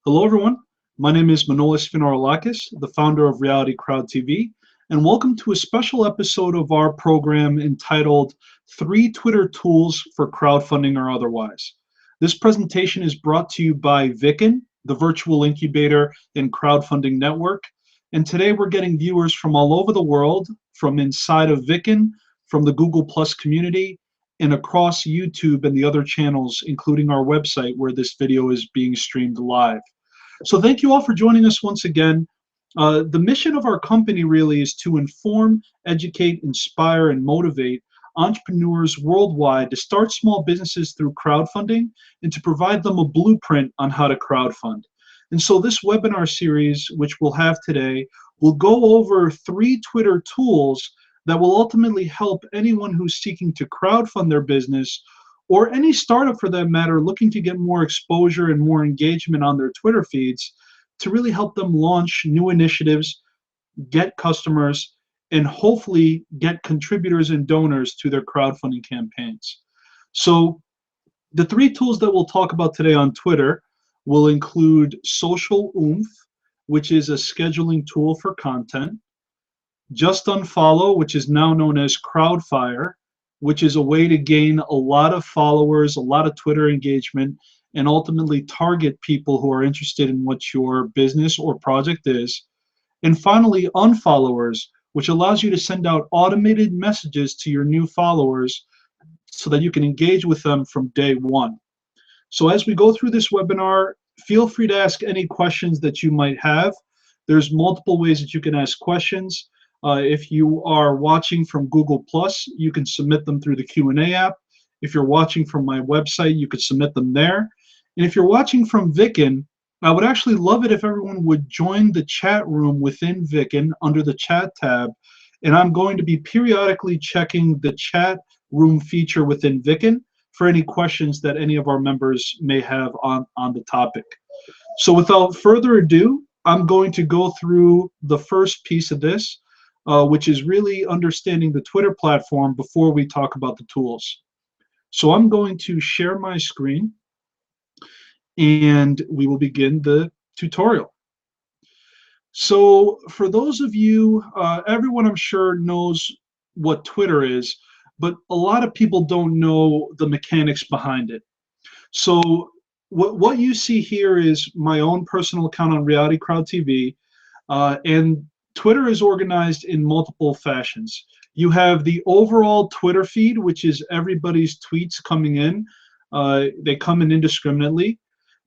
Hello, everyone. My name is Manolis Finarolakis, the founder of Reality Crowd TV, and welcome to a special episode of our program entitled 3 Twitter Tools for Crowdfunding or Otherwise. This presentation is brought to you by VICN, the Virtual Incubator and Crowdfunding Network, and today we're getting viewers from all over the world, from inside of VICN, from the Google Plus community, and across YouTube and the other channels, including our website where this video is being streamed live. So thank you all for joining us once again. The mission of our company really is to inform, educate, inspire, and motivate entrepreneurs worldwide to start small businesses through crowdfunding and to provide them a blueprint on how to crowdfund. And so this webinar series, which we'll have today, will go over 3 Twitter tools that will ultimately help anyone who's seeking to crowdfund their business, or any startup for that matter looking to get more exposure and more engagement on their Twitter feeds, to really help them launch new initiatives, get customers, and hopefully get contributors and donors to their crowdfunding campaigns. So the 3 tools that we'll talk about today on Twitter will include Social Oomph, which is a scheduling tool for content; Just Unfollow, which is now known as Crowdfire, which is a way to gain a lot of followers, a lot of Twitter engagement, and ultimately target people who are interested in what your business or project is. And finally, Unfollowers, which allows you to send out automated messages to your new followers so that you can engage with them from day one. So as we go through this webinar, feel free to ask any questions that you might have. There's multiple ways that you can ask questions. If you are watching from Google Plus, you can submit them through the Q&A app. If you're watching from my website, you could submit them there. And if you're watching from VICN, I would actually love it if everyone would join the chat room within VICN under the chat tab. And I'm going to be periodically checking the chat room feature within VICN for any questions that any of our members may have on the topic. So without further ado, I'm going to go through the first piece of this, which is really understanding the Twitter platform before we talk about the tools. So I'm going to share my screen and we will begin the tutorial. So for those of you, everyone I'm sure knows what Twitter is, but a lot of people don't know the mechanics behind it. So what you see here is my own personal account on Reality Crowd TV, and Twitter is organized in multiple fashions. You have the overall Twitter feed, which is everybody's tweets coming in. They come in indiscriminately.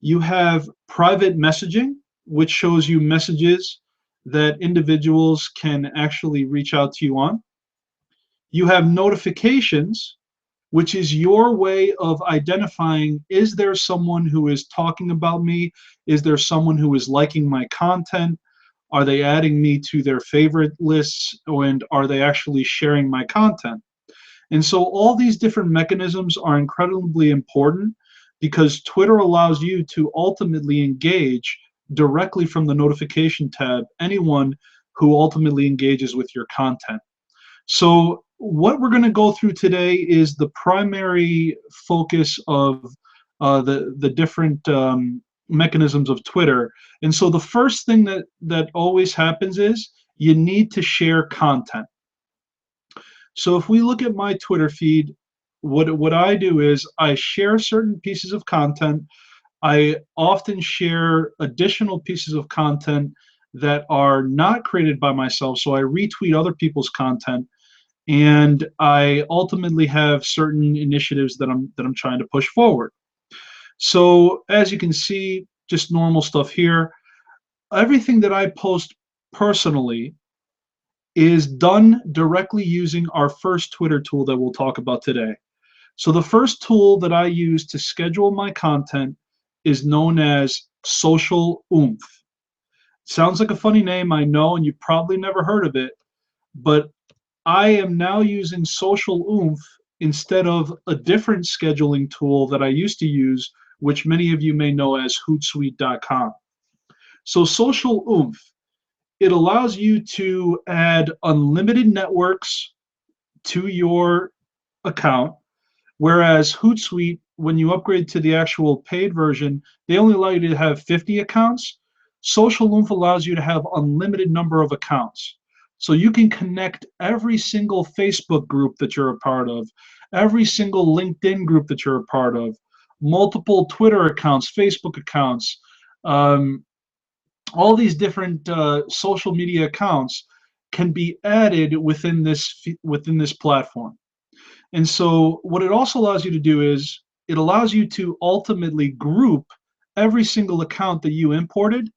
You have private messaging, which shows you messages that individuals can actually reach out to you on. You have notifications, which is your way of identifying, is there someone who is talking about me? Is there someone who is liking my content? Are they adding me to their favorite lists, and are they actually sharing my content? And so all these different mechanisms are incredibly important because Twitter allows you to ultimately engage directly from the notification tab anyone who ultimately engages with your content. So what we're going to go through today is the primary focus of the different mechanisms of Twitter. And so the first thing that always happens is you need to share content. So if we look at my Twitter feed, what I do is I share certain pieces of content. I often share additional pieces of content that are not created by myself, so I retweet other people's content, and I ultimately have certain initiatives that I'm trying to push forward. So as you can see, just normal stuff here. Everything that I post personally is done directly using our first Twitter tool that we'll talk about today. So the first tool that I use to schedule my content is known as Social Oomph. Sounds like a funny name, I know, and you've probably never heard of it, but I am now using Social Oomph instead of a different scheduling tool that I used to use, which many of you may know as Hootsuite.com. So Social Oomph, it allows you to add unlimited networks to your account, whereas Hootsuite when you upgrade to the actual paid version, they only allow you to have 50 accounts. Social Loom allows you to have unlimited number of accounts. So you can connect every single Facebook group that you're a part of, every single LinkedIn group that you're a part of, multiple Twitter accounts, Facebook accounts, um, all these different social media accounts can be added within this platform. And so what it also allows you to do is it allows you to ultimately group every single account that you imported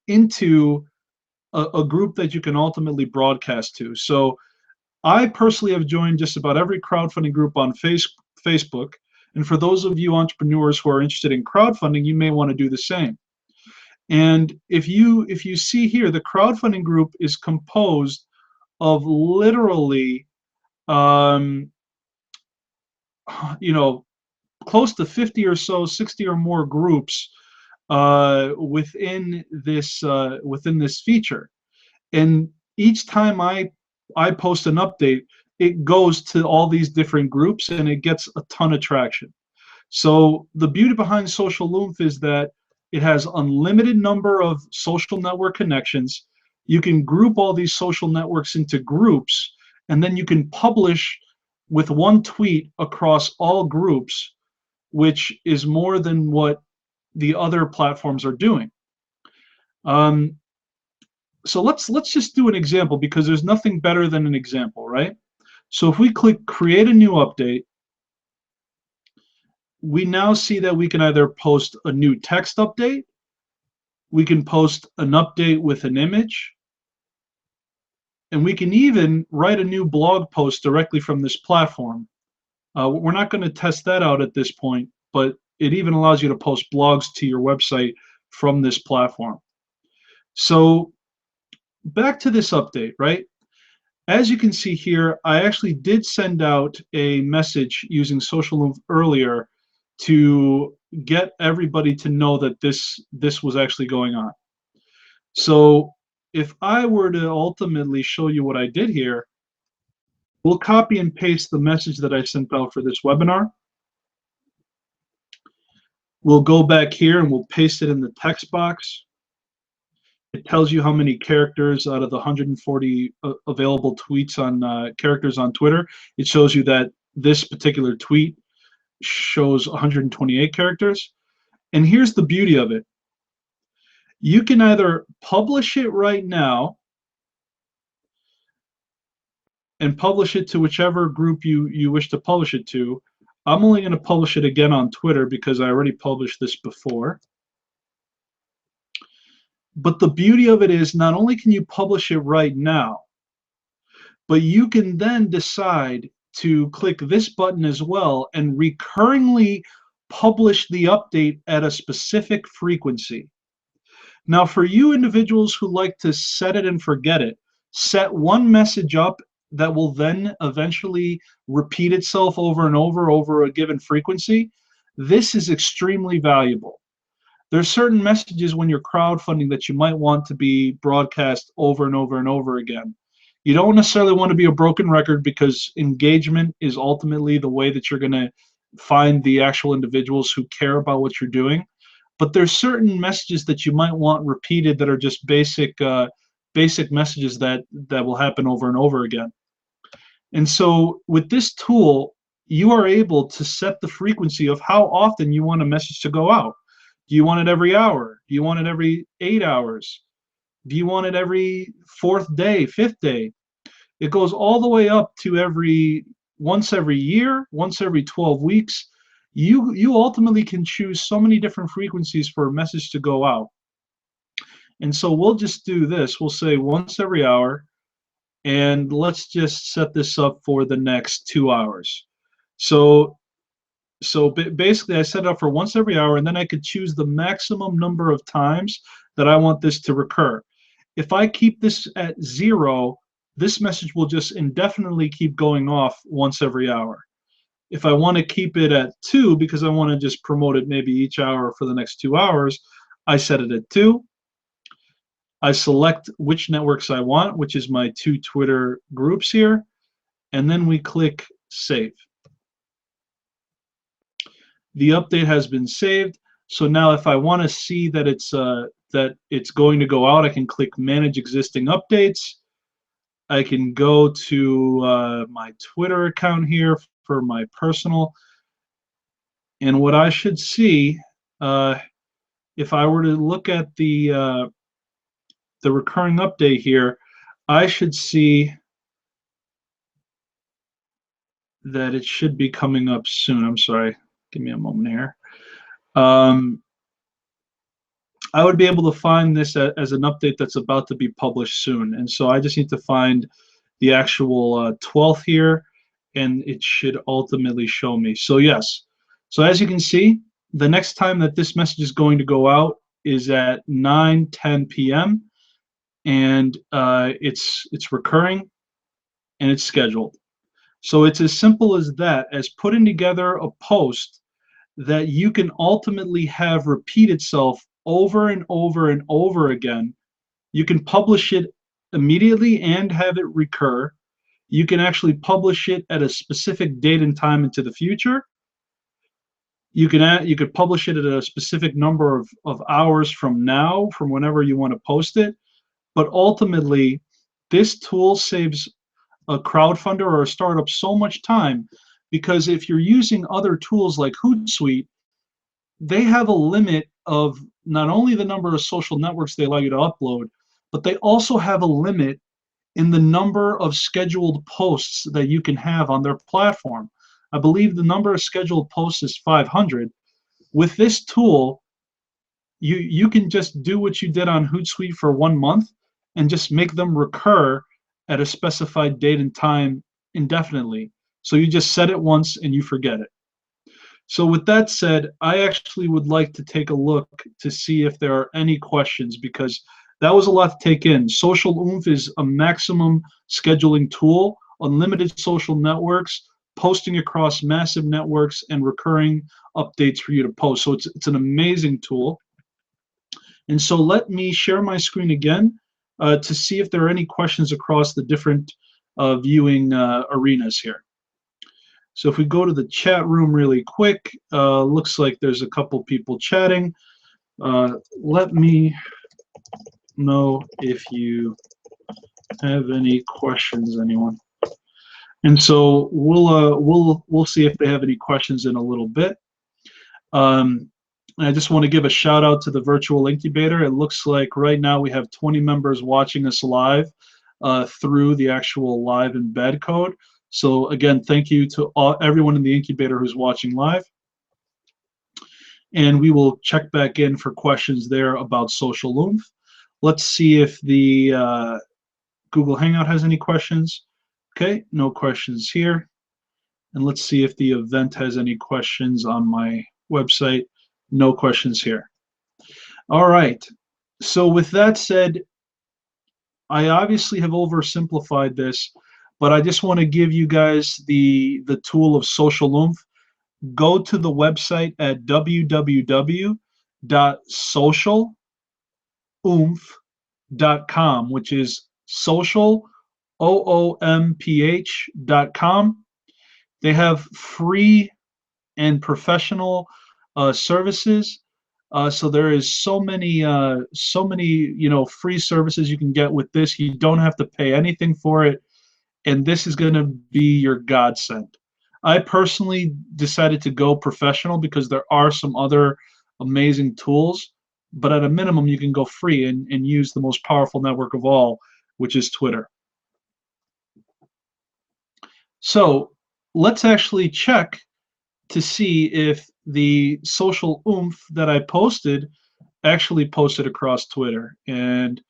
into a group that you can ultimately broadcast to. So I personally have joined just about every crowdfunding group on Facebook. And for those of you entrepreneurs who are interested in crowdfunding, you may want to do the same. And if you see here, the crowdfunding group is composed of literally, um, you know, close to 50 or so, 60 or more groups within this feature. And each time I post an update, it goes to all these different groups and it gets a ton of traction. So the beauty behind Social Loom is that it has unlimited number of social network connections. You can group all these social networks into groups, and then you can publish with one tweet across all groups, which is more than what the other platforms are doing. So let's just do an example, because there's nothing better than an example, right? So if we click create a new update, we now see that we can either post a new text update, we can post an update with an image, and we can even write a new blog post directly from this platform. We're not going to test that out at this point, but it even allows you to post blogs to your website from this platform. So back to this update, right? As you can see here, I actually did send out a message using Social Loom earlier to get everybody to know that this was actually going on. So if I were to ultimately show you what I did here, we'll copy and paste the message that I sent out for this webinar. We'll go back here and we'll paste it in the text box. It tells you how many characters out of the 140 available tweets on characters on Twitter. It shows you that this particular tweet shows 128 characters. And here's the beauty of it. You can either publish it right now and publish it to whichever group you wish to publish it to. I'm only going to publish it again on Twitter because I already published this before. But the beauty of it is not only can you publish it right now, but you can then decide to click this button as well and recurringly publish the update at a specific frequency. Now, for you individuals who like to set it and forget it, set one message up that will then eventually repeat itself over and over a given frequency. This is extremely valuable. There's certain messages when you're crowdfunding that you might want to be broadcast over and over again. You don't necessarily want to be a broken record, because engagement is ultimately the way that you're going to find the actual individuals who care about what you're doing. But there's certain messages that you might want repeated that are just basic messages that will happen over and over again. And so with this tool, you are able to set the frequency of how often you want a message to go out. Do you want it every hour? Do you want it every 8 hours? Do you want it every 4th day, 5th day? It goes all the way up to once every year, once every 12 weeks. You ultimately can choose so many different frequencies for a message to go out. And so we'll just do this. We'll say once every hour, and let's just set this up for the next 2 hours. So basically I set it up for once every hour, and then I could choose the maximum number of times that I want this to recur. If I keep this at 0, this message will just indefinitely keep going off once every hour. If I want to keep it at 2, because I want to just promote it maybe each hour for the next 2 hours, I set it at 2. I select which networks I want, which is my 2 Twitter groups here, and then we click save. The update has been saved. So now if I want to see that it's going to go out, I can click Manage Existing Updates. I can go to my Twitter account here for my personal. And what I should see, if I were to look at the recurring update here, I should see that it should be coming up soon. I'm sorry, give me a moment here. I would be able to find this as an update that's about to be published soon. And so I just need to find the actual 12th here, and it should ultimately show me. So yes, so as you can see, the next time that this message is going to go out is at 9:10 p.m. and it's recurring and it's scheduled. So it's as simple as that, as putting together a post that you can ultimately have repeat itself over and over and over again. You can publish it immediately and have it recur. You can actually publish it at a specific date and time into the future. You could publish it at a specific number of hours from now, from whenever you want to post it. But ultimately, this tool saves a crowdfunder or a startup so much time, because if you're using other tools like Hootsuite, they have a limit of not only the number of social networks they allow you to upload, but they also have a limit in the number of scheduled posts that you can have on their platform. I believe the number of scheduled posts is 500. With this tool, you can just do what you did on Hootsuite for 1 month and just make them recur at a specified date and time indefinitely. So you just set it once and you forget it. So with that said, I actually would like to take a look to see if there are any questions, because that was a lot to take in. Social Oomph is a maximum scheduling tool, unlimited social networks, posting across massive networks, and recurring updates for you to post. So it's an amazing tool. And so let me share my screen again to see if there are any questions across the different viewing arenas here. So if we go to the chat room really quick, looks like there's a couple people chatting. Let me know if you have any questions, anyone. And so we'll see if they have any questions in a little bit. I just want to give a shout out to the Virtual Incubator. It looks like right now we have 20 members watching us live through the actual live embed code. So again, thank you to everyone in the incubator who's watching live. And we will check back in for questions there about Social Oomph. Let's see if the Google Hangout has any questions. Okay, no questions here. And let's see if the event has any questions on my website. No questions here. All right, so with that said, I obviously have oversimplified this, but I just want to give you guys the tool of Social Oomph. Go to the website at www.socialoomph.com, which is social, OOMPH.com. They have free and professional services. So there is so many free services you can get with this. You don't have to pay anything for it, and this is going to be your godsend. I personally decided to go professional because there are some other amazing tools, but at a minimum you can go free and use the most powerful network of all, which is Twitter. So let's actually check to see if the Social Oomph that I posted actually posted across Twitter. And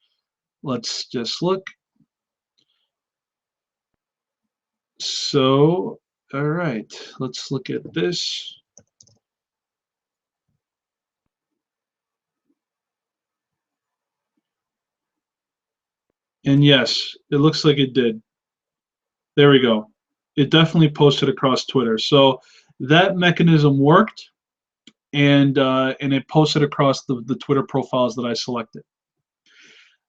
let's just look. So, all right, let's look at this. And yes, it looks like it did. There we go. It definitely posted across Twitter. So that mechanism worked, and it posted across the Twitter profiles that I selected.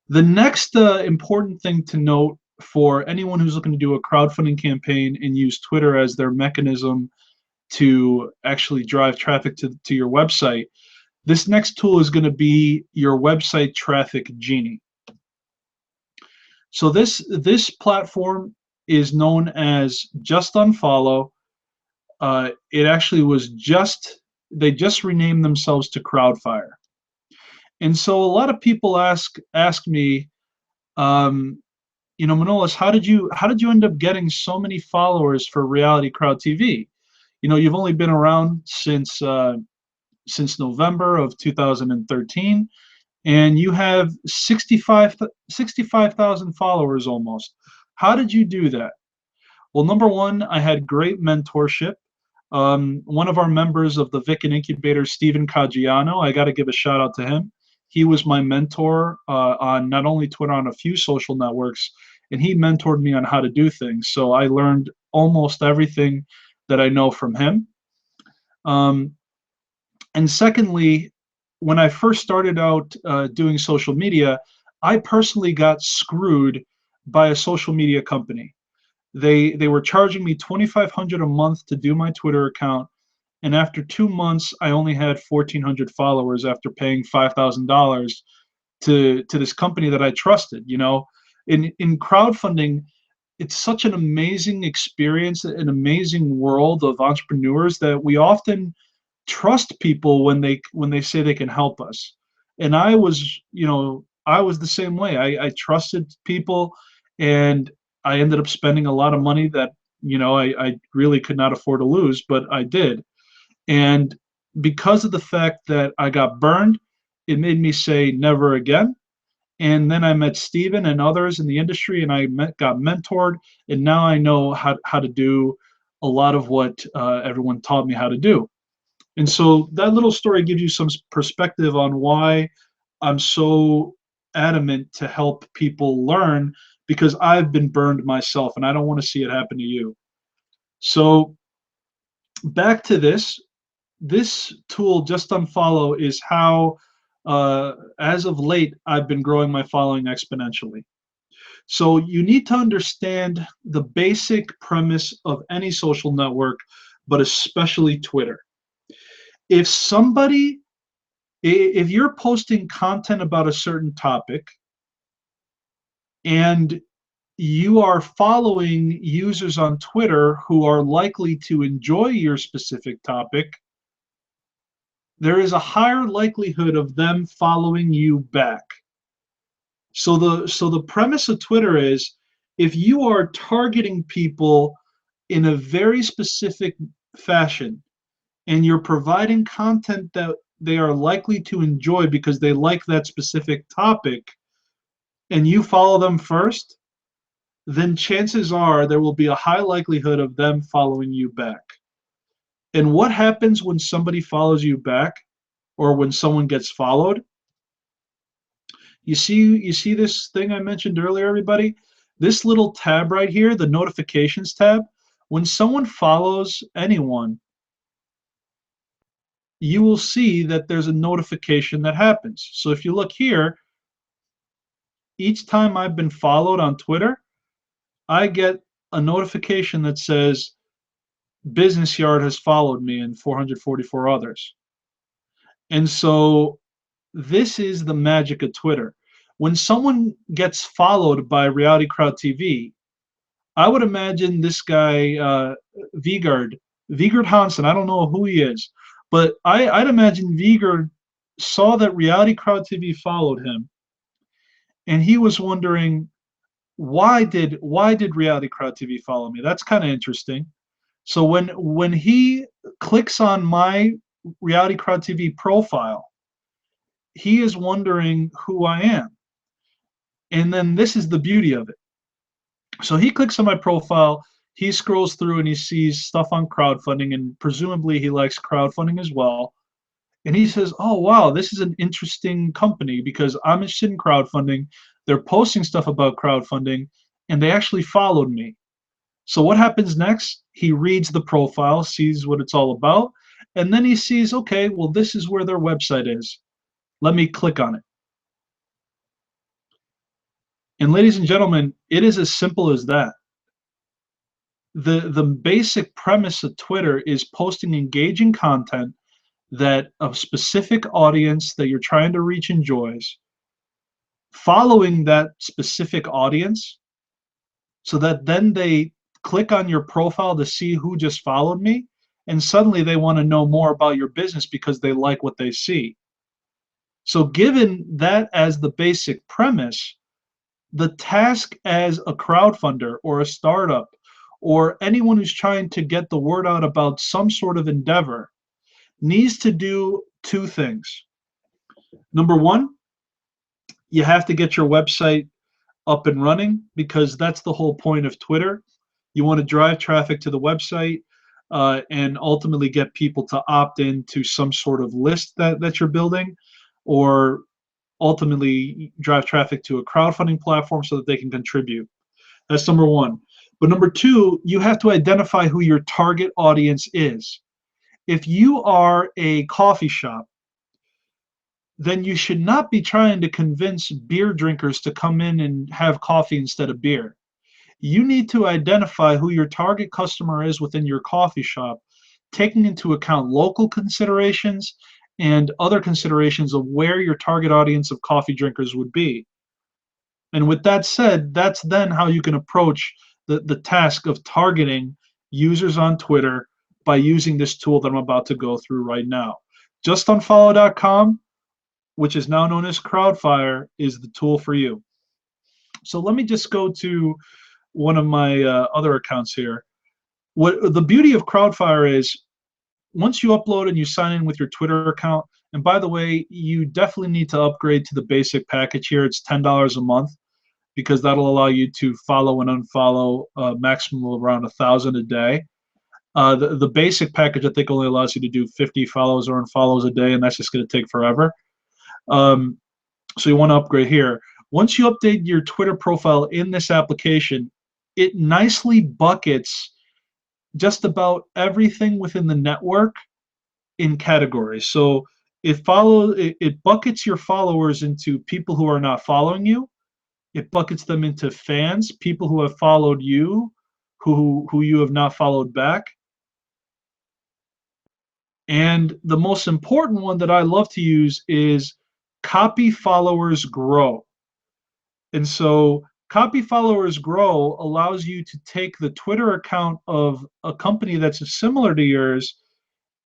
The next important thing to note for anyone who's looking to do a crowdfunding campaign and use Twitter as their mechanism to actually drive traffic to your website, this next tool is going to be your website traffic genie. So this platform is known as Just Unfollow. It actually was they just renamed themselves to Crowdfire. And so a lot of people ask me, Manolis, how did you end up getting so many followers for Reality Crowd TV? You've only been around since November of 2013, and you have 65,000 followers almost. How did you do that? Well, number one, I had great mentorship. One of our members of the VICN Incubator, Stephen Caggiano, I got to give a shout out to him. He was my mentor on not only Twitter, on a few social networks, and he mentored me on how to do things. So I learned almost everything that I know from him. And secondly, when I first started out doing social media, I personally got screwed by a social media company. They were charging me $2,500 a month to do my Twitter account, and after 2 months, I only had 1,400 followers after paying $5,000 to this company that I trusted. In crowdfunding, it's such an amazing experience, an amazing world of entrepreneurs that we often trust people when they say they can help us. And I was the same way. I trusted people, and I ended up spending a lot of money that I really could not afford to lose, but I did. And because of the fact that I got burned, it made me say never again. And then I met Steven and others in the industry, and got mentored, and now I know how to do a lot of what everyone taught me how to do. And so that little story gives you some perspective on why I'm so adamant to help people learn, because I've been burned myself and I don't want to see it happen to you. So back to this tool, Just Unfollow, is how, as of late, I've been growing my following exponentially. So you need to understand the basic premise of any social network, but especially Twitter. If somebody, if you're posting content about a certain topic and you are following users on Twitter who are likely to enjoy your specific topic, there is a higher likelihood of them following you back. So the premise of Twitter is, if you are targeting people in a very specific fashion and you're providing content that they are likely to enjoy because they like that specific topic, and you follow them first, then chances are there will be a high likelihood of them following you back. And what happens when somebody follows you back, or when someone gets followed? You see this thing I mentioned earlier, everybody? This little tab right here, the notifications tab, when someone follows anyone, you will see that there's a notification that happens. So if you look here, each time I've been followed on Twitter, I get a notification that says Business Yard has followed me and 444 others. And so this is the magic of Twitter. When someone gets followed by Reality Crowd TV, I would imagine this guy, Vigard Hansen, I don't know who he is, but I'd imagine Vigard saw that Reality Crowd TV followed him, and he was wondering, why did Reality Crowd TV follow me? That's kind of interesting. So when he clicks on my Reality Crowd TV profile, he is wondering who I am. And then this is the beauty of it. So he clicks on my profile, he scrolls through and he sees stuff on crowdfunding, and presumably he likes crowdfunding as well. And he says, oh, wow, this is an interesting company because I'm interested in crowdfunding. They're posting stuff about crowdfunding, and they actually followed me. So what happens next? He reads the profile, sees what it's all about, and then he sees, okay, well, this is where their website is. Let me click on it. And ladies and gentlemen, it is as simple as that. The basic premise of Twitter is posting engaging content that a specific audience that you're trying to reach enjoys, following that specific audience so that then they click on your profile to see who just followed me, and suddenly they want to know more about your business because they like what they see. So given that as the basic premise, the task as a crowdfunder or a startup or anyone who's trying to get the word out about some sort of endeavor needs to do two things. Number one, you have to get your website up and running, because that's the whole point of Twitter. You want to drive traffic to the website and ultimately get people to opt in to some sort of list that you're building, or ultimately drive traffic to a crowdfunding platform so that they can contribute. That's number one. But number two, you have to identify who your target audience is. If you are a coffee shop, then you should not be trying to convince beer drinkers to come in and have coffee instead of beer. You need to identify who your target customer is within your coffee shop, taking into account local considerations and other considerations of where your target audience of coffee drinkers would be. And with that said, that's then how you can approach the task of targeting users on Twitter by using this tool that I'm about to go through right now. JustUnfollow.com, which is now known as Crowdfire, is the tool for you. So let me just go to one of my other accounts here. What the beauty of Crowdfire is, once you upload and you sign in with your Twitter account, and by the way, you definitely need to upgrade to the basic package here. It's $10 a month, because that'll allow you to follow and unfollow maximum of around 1,000 a day. The basic package, I think, only allows you to do 50 follows or unfollows a day, and that's just going to take forever. So you want to upgrade here. Once you update your Twitter profile in this application, it nicely buckets just about everything within the network in categories. So it buckets your followers into people who are not following you. It buckets them into fans, people who have followed you, who you have not followed back. And the most important one that I love to use is copy followers grow. And so copy followers grow allows you to take the Twitter account of a company that's similar to yours,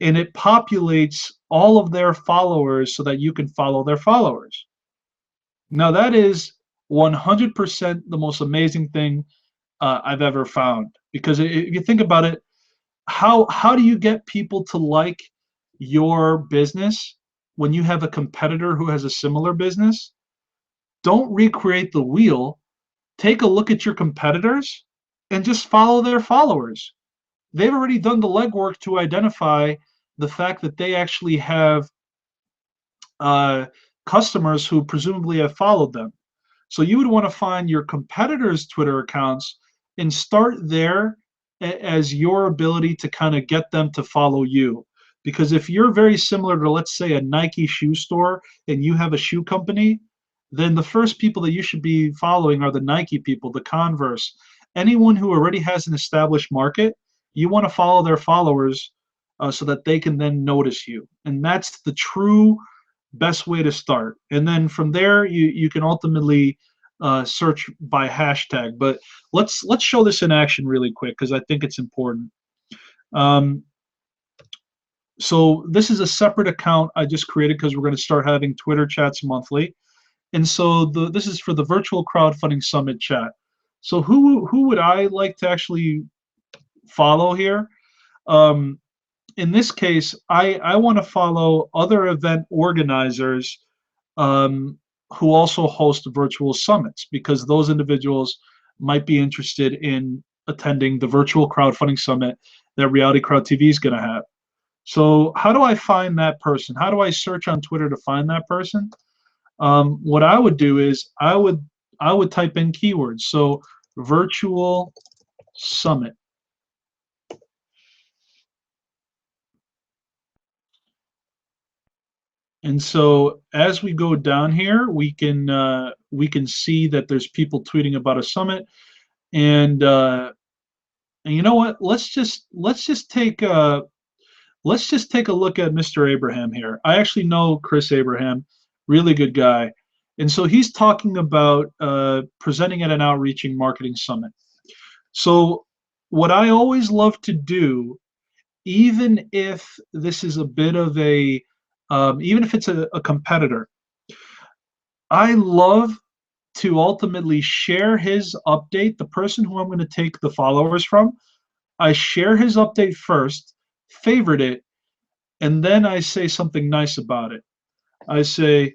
and it populates all of their followers so that you can follow their followers. Now that is 100% the most amazing thing I've ever found, because if you think about it, how do you get people to like your business when you have a competitor who has a similar business? Don't recreate the wheel. Take a look at your competitors and just follow their followers. They've already done the legwork to identify the fact that they actually have customers who presumably have followed them. So you would want to find your competitors' Twitter accounts and start there as your ability to kind of get them to follow you. Because if you're very similar to, let's say, a Nike shoe store and you have a shoe company, then the first people that you should be following are the Nike people, the Converse. Anyone who already has an established market, you want to follow their followers so that they can then notice you. And that's the true best way to start. And then from there, you can ultimately search by hashtag. But let's show this in action really quick, because I think it's important. So this is a separate account I just created because we're going to start having Twitter chats monthly. And so this is for the Virtual Crowdfunding Summit chat. So who would I like to actually follow here? In this case, I want to follow other event organizers who also host virtual summits, because those individuals might be interested in attending the Virtual Crowdfunding Summit that Reality Crowd TV is going to have. So how do I find that person? How do I search on Twitter to find that person? What I would do is I would type in keywords. So virtual summit. And so as we go down here, we can see that there's people tweeting about a summit, and And you know what? Let's just take a look at Mr. Abraham here. I actually know Chris Abraham, really good guy. And so he's talking about presenting at an outreaching marketing summit. So, what I always love to do, even if this is a bit of even if it's a competitor, I love to ultimately share his update, the person who I'm going to take the followers from. I share his update first, favorite it, and then I say something nice about it. I say,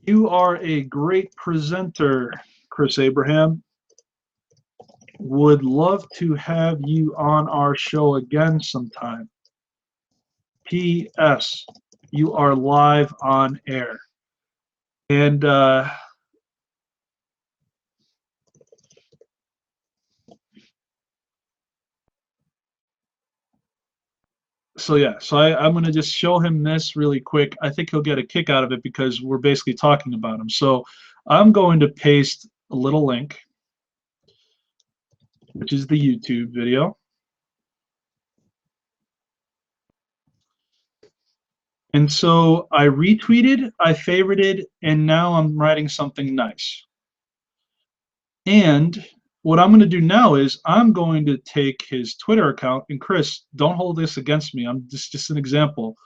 "You are a great presenter, Chris Abraham. Would love to have you on our show again sometime. P.S. You are live on air." And so yeah, so I'm going to just show him this really quick. I think he'll get a kick out of it because we're basically talking about him. So I'm going to paste a little link, which is the YouTube video. And so I retweeted, I favorited, and now I'm writing something nice. And what I'm going to do now is I'm going to take his Twitter account, and Chris, don't hold this against me. I'm just an example.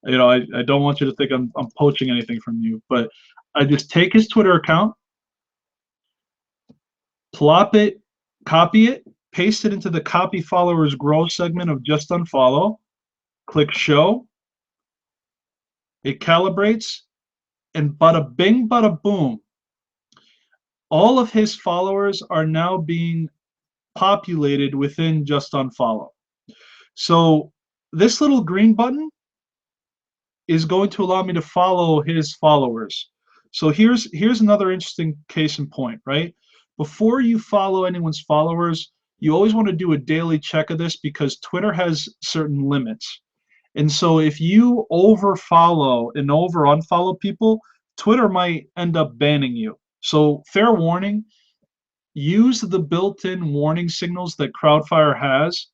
I don't want you to think I'm poaching anything from you, but I just take his Twitter account, plop it, copy it, paste it into the copy followers grow segment of just unfollow, click show, it calibrates, and bada bing, bada boom. All of his followers are now being populated within just unfollow. So this little green button is going to allow me to follow his followers. So here's another interesting case in point, right? Before you follow anyone's followers, you always want to do a daily check of this because Twitter has certain limits. And so if you overfollow and over unfollow people, Twitter might end up banning you. So fair warning, use the built-in warning signals that Crowdfire has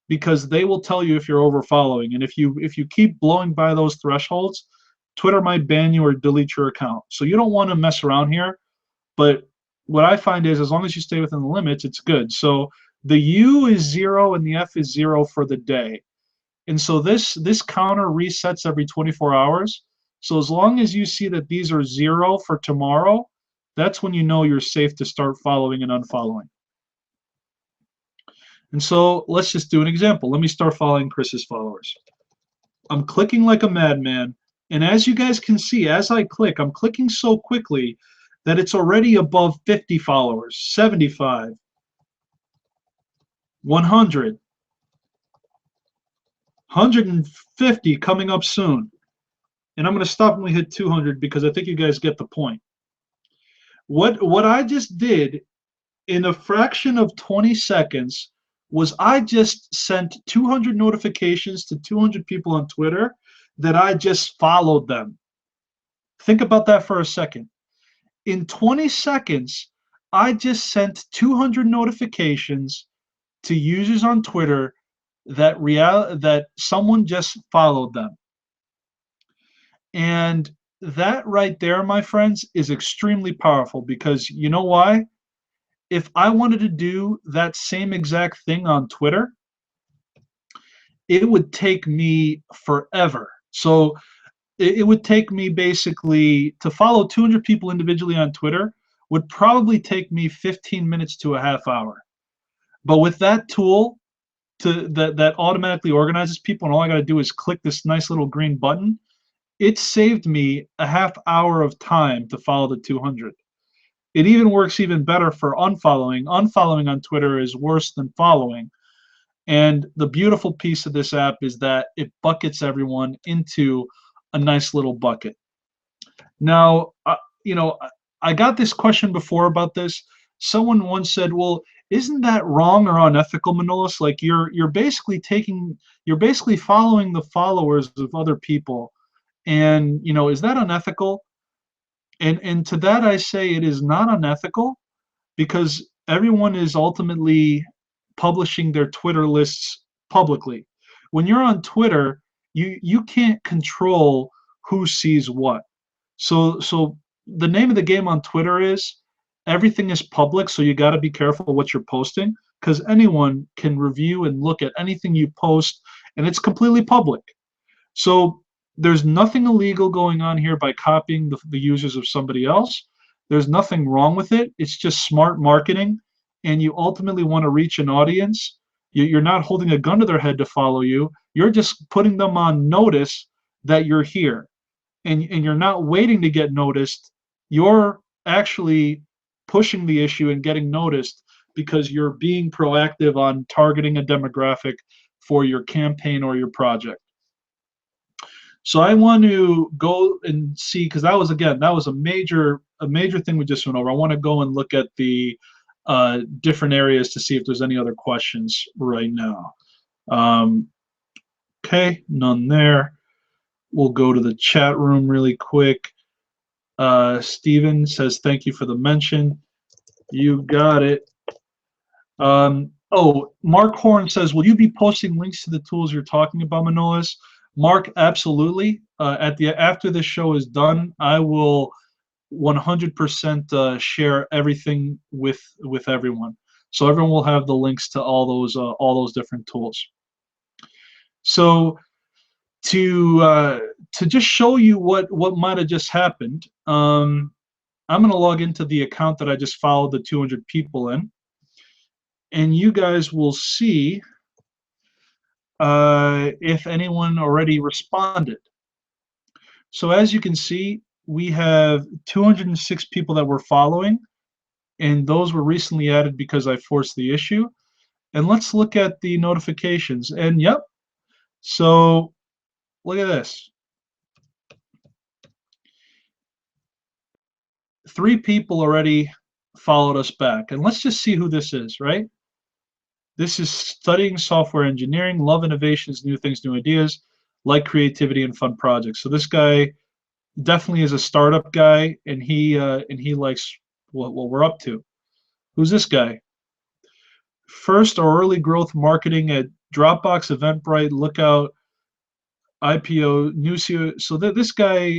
because they will tell you if you're overfollowing. And if you keep blowing by those thresholds, Twitter might ban you or delete your account. So you don't want to mess around here. But what I find is as long as you stay within the limits, it's good. So the U is 0 and the F is 0 for the day. And so this counter resets every 24 hours. So as long as you see that these are 0 for tomorrow, that's when you know you're safe to start following and unfollowing. And so let's just do an example. Let me start following Chris's followers. I'm clicking like a madman. And as you guys can see, as I click, I'm clicking so quickly that it's already above 50 followers, 75, 100, 150 coming up soon. And I'm going to stop when we hit 200 because I think you guys get the point. What I just did in a fraction of 20 seconds was I just sent 200 notifications to 200 people on Twitter that I just followed them. Think about that for a second. In 20 seconds, I just sent 200 notifications to users on Twitter that someone just followed them. And that right there, my friends, is extremely powerful because you know why? If I wanted to do that same exact thing on Twitter, it would take me forever. So it would take me basically to follow 200 people individually on Twitter would probably take me 15 minutes to a half hour. But with that tool that automatically organizes people and all I got to do is click this nice little green button, it saved me a half hour of time to follow the 200. It even works even better for unfollowing. Unfollowing on Twitter is worse than following. And the beautiful piece of this app is that it buckets everyone into a nice little bucket. Now, I got this question before about this. Someone once said, "Well, isn't that wrong or unethical, Manolis? Like you're basically following the followers of other people, and is that unethical?" And to that I say it is not unethical because everyone is ultimately publishing their Twitter lists publicly. When you're on Twitter, you can't control who sees what. So the name of the game on Twitter is everything is public, so you got to be careful what you're posting because anyone can review and look at anything you post, and it's completely public. So there's nothing illegal going on here by copying the users of somebody else. There's nothing wrong with it. It's just smart marketing, and you ultimately want to reach an audience. You're not holding a gun to their head to follow you. You're just putting them on notice that you're here, and you're not waiting to get noticed. You're actually pushing the issue and getting noticed because you're being proactive on targeting a demographic for your campaign or your project. So I want to go and see, because that was a major thing we just went over. I want to go and look at the different areas to see if there's any other questions right now. Okay, none there. We'll go to the chat room really quick. Steven says, thank you for the mention. You got it. Oh, Mark Horn says, will you be posting links to the tools you're talking about, Manolis? Mark, absolutely. After this show is done, I will 100% share everything with everyone. So everyone will have the links to all those different tools. So to just show you what might have just happened, I'm going to log into the account that I just followed the 200 people in, and you guys will see if anyone already responded. So as you can see, we have 206 people that we're following, and those were recently added because I forced the issue. And let's look at the notifications. And yep, so look at this. 3 people already followed us back. And let's just see who this is, right? This is studying software engineering, love innovations, new things, new ideas, like creativity and fun projects. So this guy definitely is a startup guy, and he likes what we're up to. Who's this guy? First or early growth marketing at Dropbox, Eventbrite, Lookout, IPO, new CEO. So this guy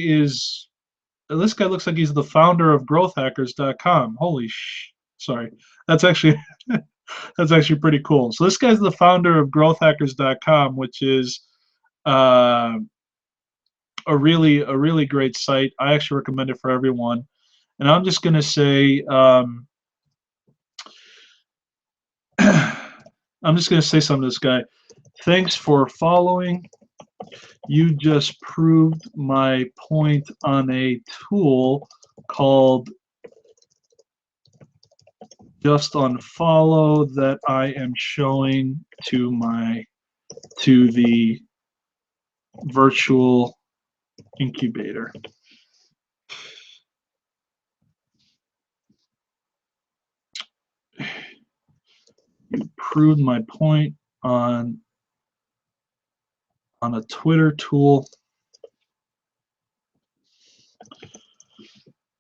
looks like he's the founder of growthhackers.com. Sorry, that's actually that's actually pretty cool. So this guy's the founder of growthhackers.com, which is a really great site. I actually recommend it for everyone. And I'm just gonna say I'm just gonna say something to this guy. Thanks for following. You just proved my point on a tool called Just Unfollow that I am showing to the virtual incubator. You proved my point on a Twitter tool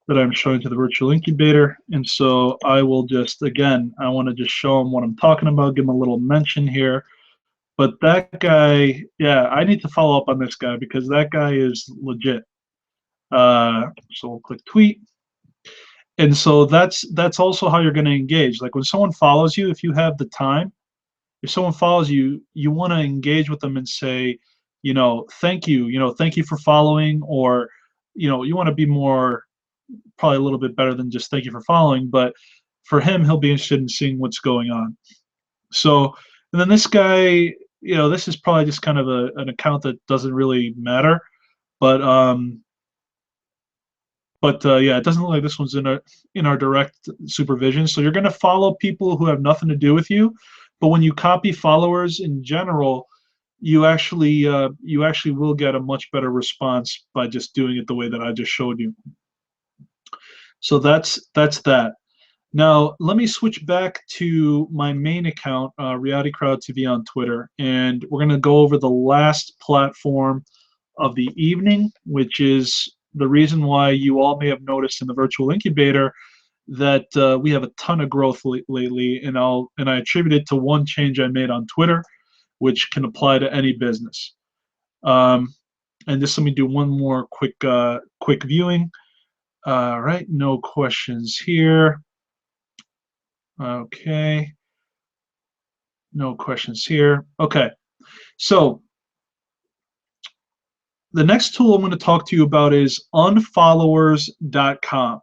that I'm showing to the virtual incubator. And so I will just, again, I want to just show them what I'm talking about, give them a little mention here. But that guy, yeah, I need to follow up on this guy because that guy is legit. So we'll click tweet. And so that's also how you're going to engage. Like when someone follows you, if you have the time, if someone follows you, you want to engage with them and say, thank you, thank you for following, or, you want to be more, probably a little bit better than just thank you for following, but for him, he'll be interested in seeing what's going on. So, and then this guy, this is probably just kind of an account that doesn't really matter, but yeah, it doesn't look like this one's in our direct supervision. So you're going to follow people who have nothing to do with you, but when you copy followers in general, you actually will get a much better response by just doing it the way that I just showed you. So that's that. Now let me switch back to my main account, Reality Crowd TV on Twitter, and we're going to go over the last platform of the evening, which is the reason why you all may have noticed in the virtual incubator that we have a ton of growth lately, and I attribute it to one change I made on Twitter, which can apply to any business. And just let me do one more quick viewing. All right, no questions here. Okay, no questions here. Okay, so the next tool I'm going to talk to you about is unfollowers.com.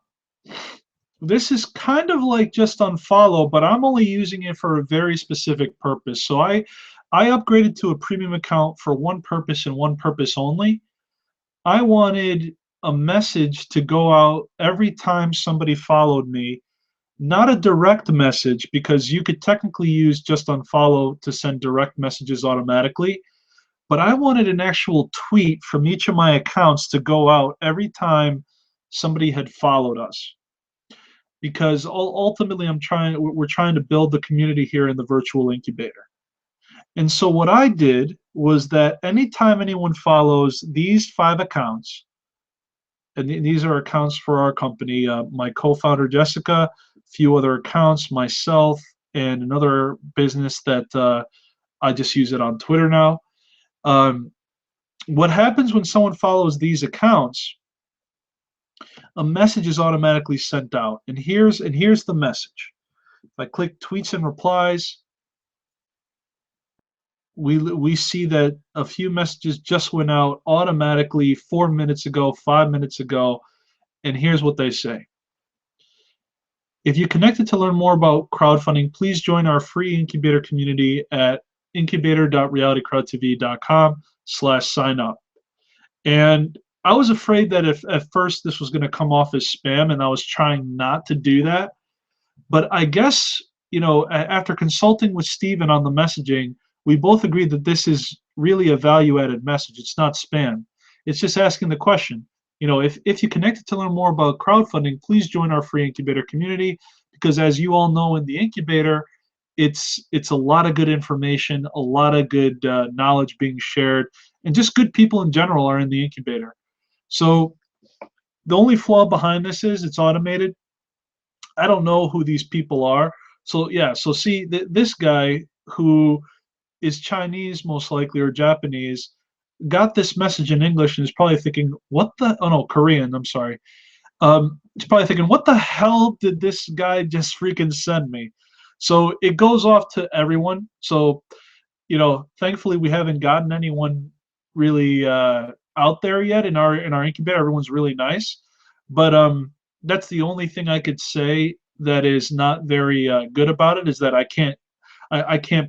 This is kind of like just unfollow, but I'm only using it for a very specific purpose. So I upgraded to a premium account for one purpose and one purpose only. I wanted a message to go out every time somebody followed me, not a direct message, because you could technically use just unfollow to send direct messages automatically. But I wanted an actual tweet from each of my accounts to go out every time somebody had followed us, because ultimately we're trying to build the community here in the virtual incubator. And so what I did was that anytime anyone follows these 5 accounts, and these are accounts for our company, my co-founder Jessica, a few other accounts, myself, and another business that I just use it on Twitter now. What happens when someone follows these accounts, a message is automatically sent out. And here's the message. If I click tweets and replies, we see that a few messages just went out automatically 4 minutes ago, 5 minutes ago, and here's what they say. If you connected to learn more about crowdfunding, please join our free incubator community at incubator.realitycrowdtv.com/sign up. And I was afraid that if at first this was going to come off as spam, and I was trying not to do that. But I guess, after consulting with Steven on the messaging, we both agreed that this is really a value-added message. It's not spam. It's just asking the question. If you connected to learn more about crowdfunding, please join our free incubator community, because as you all know, in the incubator, it's a lot of good information, a lot of good knowledge being shared, and just good people in general are in the incubator. So the only flaw behind this is it's automated. I don't know who these people are. So yeah, so see, this guy who is Chinese most likely, or Japanese, got this message in English and is probably thinking, Korean, I'm sorry. He's probably thinking, what the hell did this guy just freaking send me? So it goes off to everyone. So, thankfully we haven't gotten anyone really out there yet in our incubator. Everyone's really nice. But that's the only thing I could say that is not very good about it, is that I can't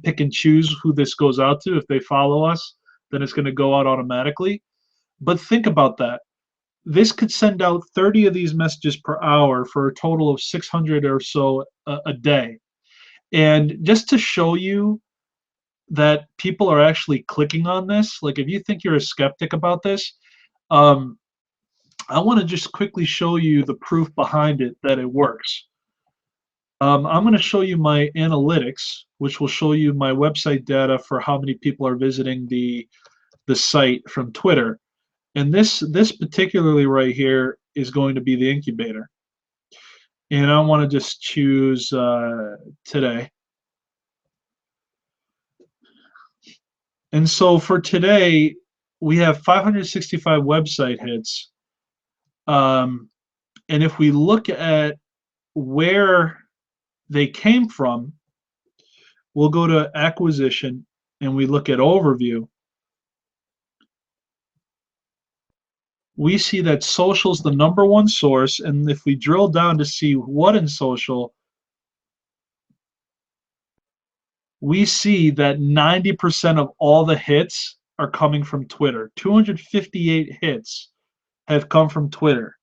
pick and choose who this goes out to. If they follow us, then it's going to go out automatically. But think about that. This could send out 30 of these messages per hour for a total of 600 or so a day. And just to show you that people are actually clicking on this, like if you think you're a skeptic about this, I want to just quickly show you the proof behind it that it works. I'm going to show you my analytics, which will show you my website data for how many people are visiting the site from Twitter. And this particularly right here is going to be the incubator. And I want to just choose today. And so for today, we have 565 website hits. And if we look at where they came from, we'll go to acquisition and we look at overview. We see that social is the #1 source, and if we drill down to see what in social, we see that 90% of all the hits are coming from Twitter. 258 hits have come from Twitter.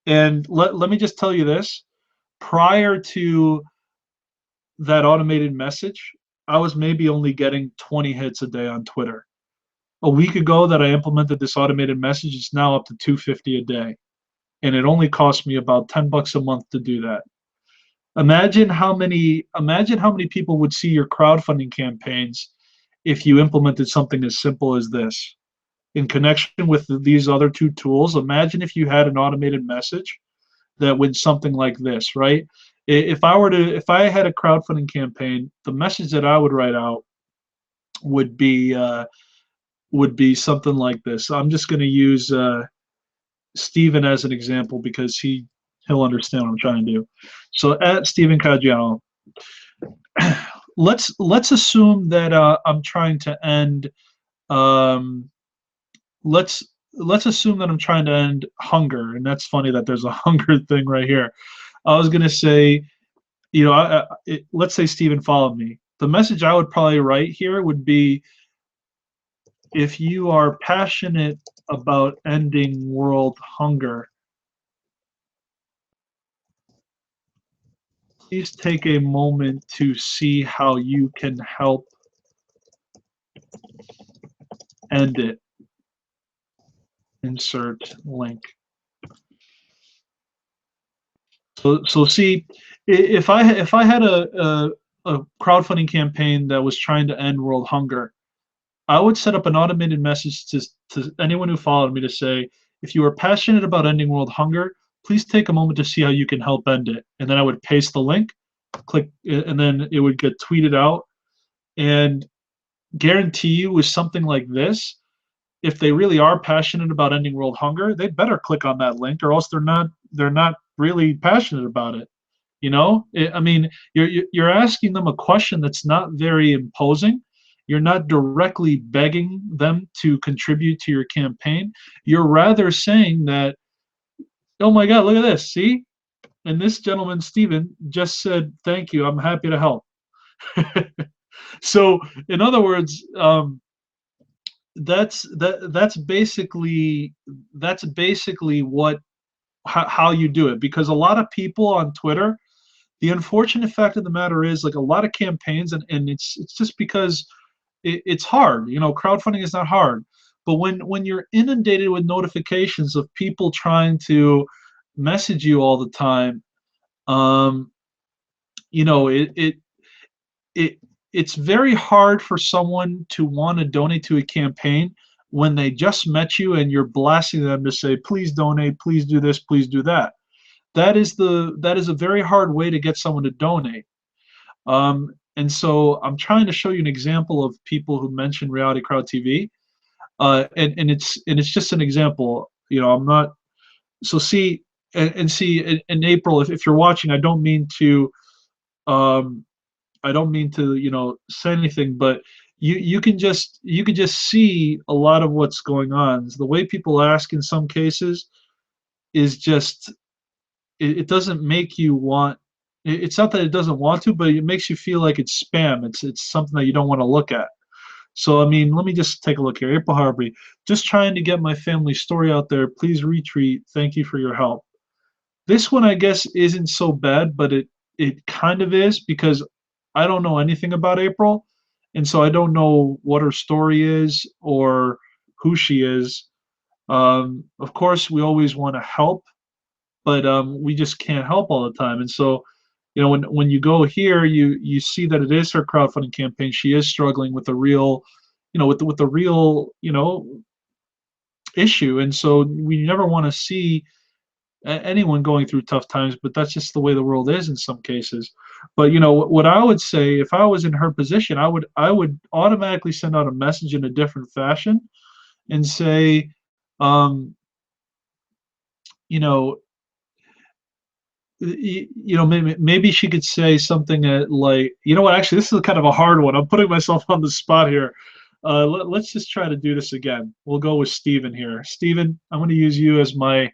And let me just tell you this, prior to that automated message, I was maybe only getting 20 hits a day on Twitter. A week ago that I implemented this automated message, it's now up to 250 a day. And it only cost me about $10 a month to do that. Imagine how many people would see your crowdfunding campaigns if you implemented something as simple as this. In connection with these other 2 tools, imagine if you had an automated message that with something like this, right? If I had a crowdfunding campaign, the message that I would write out would be something like this. I'm just going to use Steven as an example because he'll understand what I'm trying to do. So at Steven Caggiano, let's assume that I'm trying to end. Um, let's assume that I'm trying to end hunger, and that's funny that there's a hunger thing right here. I was gonna say, let's say Steven followed me. The message I would probably write here would be, if you are passionate about ending world hunger, please take a moment to see how you can help end it. Insert link. So see, if I had a crowdfunding campaign that was trying to end world hunger, I would set up an automated message to anyone who followed me to say, if you are passionate about ending world hunger, please take a moment to see how you can help end it. And then I would paste the link, click, and then it would get tweeted out. And guarantee you, with something like this, if they really are passionate about ending world hunger, they better click on that link, or else they're not really passionate about it. I mean, you're asking them a question that's not very imposing. You're not directly begging them to contribute to your campaign. You're rather saying that, oh my God, look at this, see? And this gentleman, Steven, just said, thank you, I'm happy to help. So, in other words, that's basically what how you do it, because a lot of people on Twitter, the unfortunate fact of the matter is, like, a lot of campaigns, and it's just because it's hard. Crowdfunding is not hard, but when you're inundated with notifications of people trying to message you all the time, um, you know, it it's very hard for someone to want to donate to a campaign when they just met you and you're blasting them to say, please donate, please do this, please do that. That is a very hard way to get someone to donate. And so I'm trying to show you an example of people who mention Reality Crowd TV, and it's just an example. I'm not. So see, and see, in April, if you're watching, um, I don't mean to, say anything, but you can just see a lot of what's going on. The way people ask in some cases is just, it doesn't make you want. It's not that it doesn't want to, but it makes you feel like it's spam. It's something that you don't want to look at. So I mean, let me just take a look here. April Harbury, just trying to get my family story out there. Please retweet. Thank you for your help. This one, I guess, isn't so bad, but it kind of is, because I don't know anything about April, and so I don't know what her story is or who she is. Of course, we always want to help, but we just can't help all the time. And so, when you go here, you see that it is her crowdfunding campaign. She is struggling with a real, with the real, issue, and so we never want to see anyone going through tough times, but that's just the way the world is in some cases. But what I would say, if I was in her position, I would automatically send out a message in a different fashion and say, um, you know maybe she could say something like, what, actually, this is kind of a hard one. I'm putting myself on the spot here. Let's just try to do this again. We'll go with Steven here. Steven, I'm going to use you as my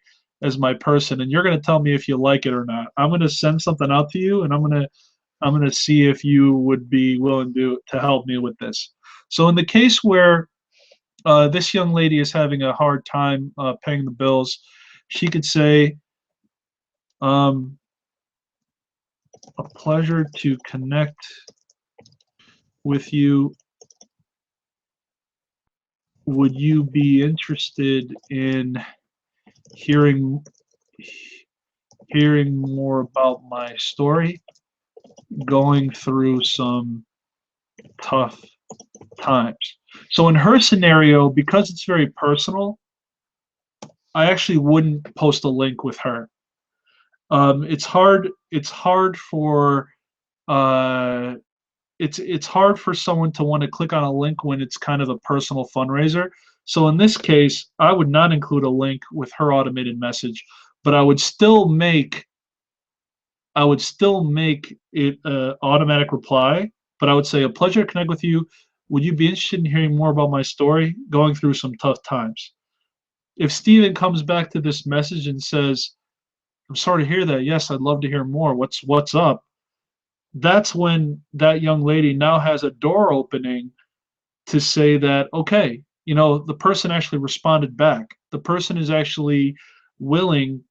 person, and you're going to tell me if you like it or not. I'm going to send something out to you, and I'm going to see if you would be willing to help me with this. So in the case where this young lady is having a hard time paying the bills, she could say, um, a pleasure to connect with you. Would you be interested in hearing more about my story? Going through some tough times. So in her scenario, because it's very personal, I actually wouldn't post a link with her. It's hard. It's hard for uh, it's hard for someone to want to click on a link when it's kind of a personal fundraiser. So in this case, I would not include a link with her automated message, but I would still make it an automatic reply. But I would say, a pleasure to connect with you. Would you be interested in hearing more about my story? Going through some tough times. If Steven comes back to this message and says, I'm sorry to hear that. Yes, I'd love to hear more. What's up? That's when that young lady now has a door opening to say that, okay, the person actually responded back. The person is actually willing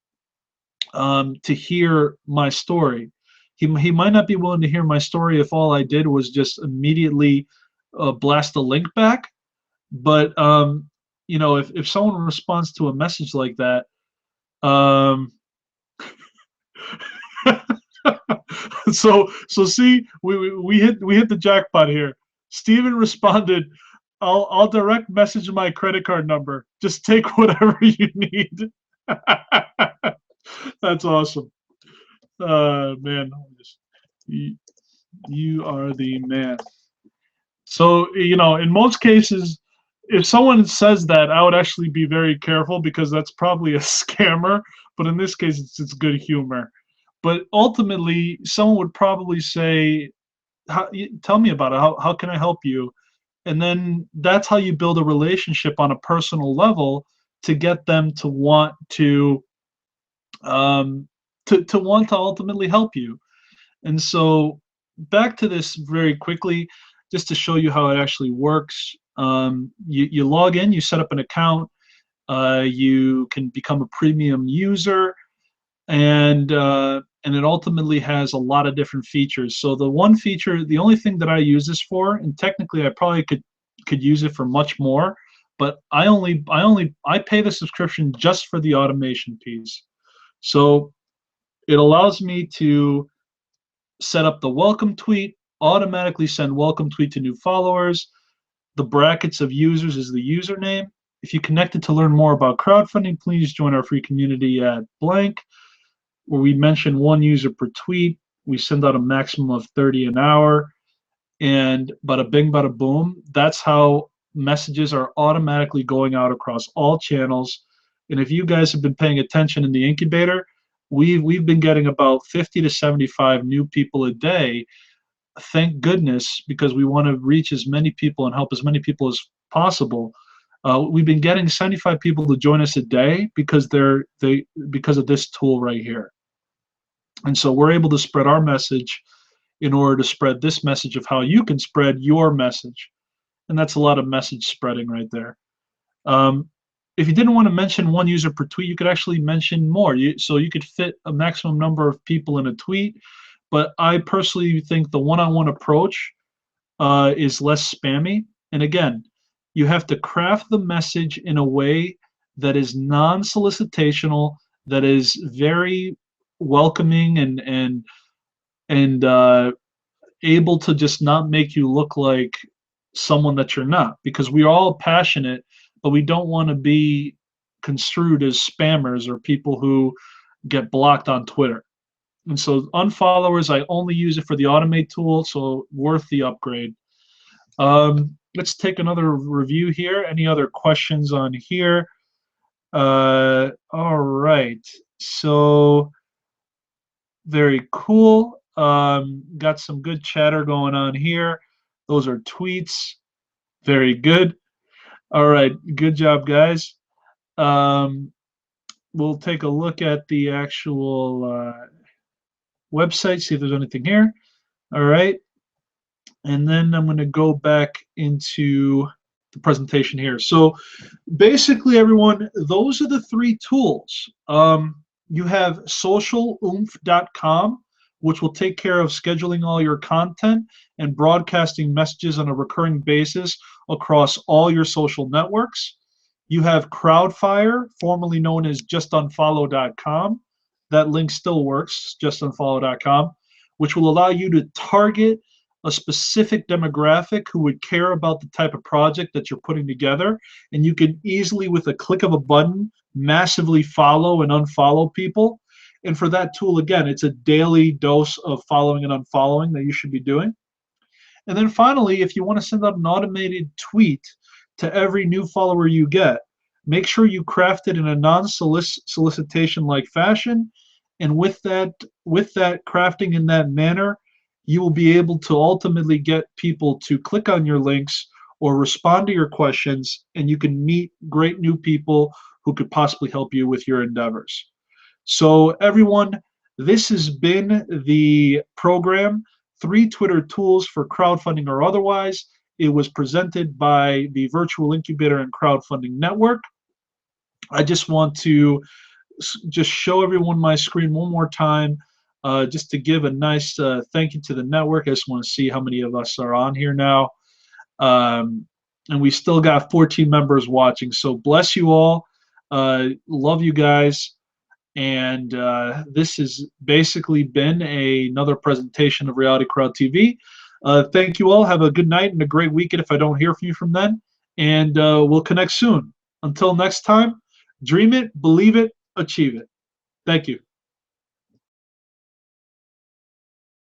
to hear my story. He might not be willing to hear my story if all I did was just immediately blast the link back. But if someone responds to a message like that, um, so see, we hit the jackpot here. Steven responded, I'll direct message my credit card number. Just take whatever you need. That's awesome. Man, you, you are the man. So, in most cases, if someone says that, I would actually be very careful because that's probably a scammer. But in this case, it's good humor. But ultimately, someone would probably say, tell me about it. How can I help you? And then that's how you build a relationship on a personal level to get them to want um, to want to ultimately help you. And so back to this very quickly, just to show you how it actually works. You log in, you set up an account, you can become a premium user, and it ultimately has a lot of different features. So the one feature, the only thing that I use this for, and technically I probably could use it for much more, but I pay the subscription just for the automation piece. So it allows me to set up the welcome tweet, automatically send welcome tweet to new followers. The brackets of users is the username. If you connected to learn more about crowdfunding, please join our free community at blank, where we mention one user per tweet. We send out a maximum of 30 an hour, and bada bing, bada boom. That's how messages are automatically going out across all channels. And if you guys have been paying attention in the incubator, we've been getting about 50 to 75 new people a day. Thank goodness, because we want to reach as many people and help as many people as possible. We've been getting 75 people to join us a day because because of this tool right here. And so we're able to spread our message in order to spread this message of how you can spread your message. And that's a lot of message spreading right there. If you didn't want to mention one user per tweet, you could actually mention more. So you could fit a maximum number of people in a tweet. But I personally think the one-on-one approach is less spammy. And again, you have to craft the message in a way that is non-solicitational, that is very welcoming and able to just not make you look like someone that you're not, because we're all passionate, but we don't want to be construed as spammers or people who get blocked on Twitter. And so unfollowers, I only use it for the automate tool, so worth the upgrade. Let's take another review here. Any other questions on here? All right. So very cool. Got some good chatter going on here. Those are tweets. Very good. All right. Good job, guys. We'll take a look at the actual website, see if there's anything here. All right. And then I'm going to go back into the presentation here. So basically, everyone, those are the three tools. You have socialoomph.com, which will take care of scheduling all your content and broadcasting messages on a recurring basis across all your social networks. You have Crowdfire, formerly known as justunfollow.com. That link still works, justunfollow.com, which will allow you to target a specific demographic who would care about the type of project that you're putting together. And you can easily, with a click of a button, massively follow and unfollow people. And for that tool, again, it's a daily dose of following and unfollowing that you should be doing. And then finally, if you want to send out an automated tweet to every new follower you get, make sure you craft it in a non-solicitation-like fashion. And with that crafting in that manner, you will be able to ultimately get people to click on your links or respond to your questions, and you can meet great new people who could possibly help you with your endeavors. So everyone, this has been the program, 3 Twitter Tools for Crowdfunding or Otherwise. It was presented by the Virtual Incubator and Crowdfunding Network. I just want to just show everyone my screen one more time, just to give a nice thank you to the network. I just want to see how many of us are on here now. And we still got 14 members watching, so bless you all. Love you guys. And this has basically been another presentation of Reality Crowd TV. Thank you all. Have a good night and a great weekend if I don't hear from you from then. And we'll connect soon. Until next time, dream it, believe it, achieve it. Thank you.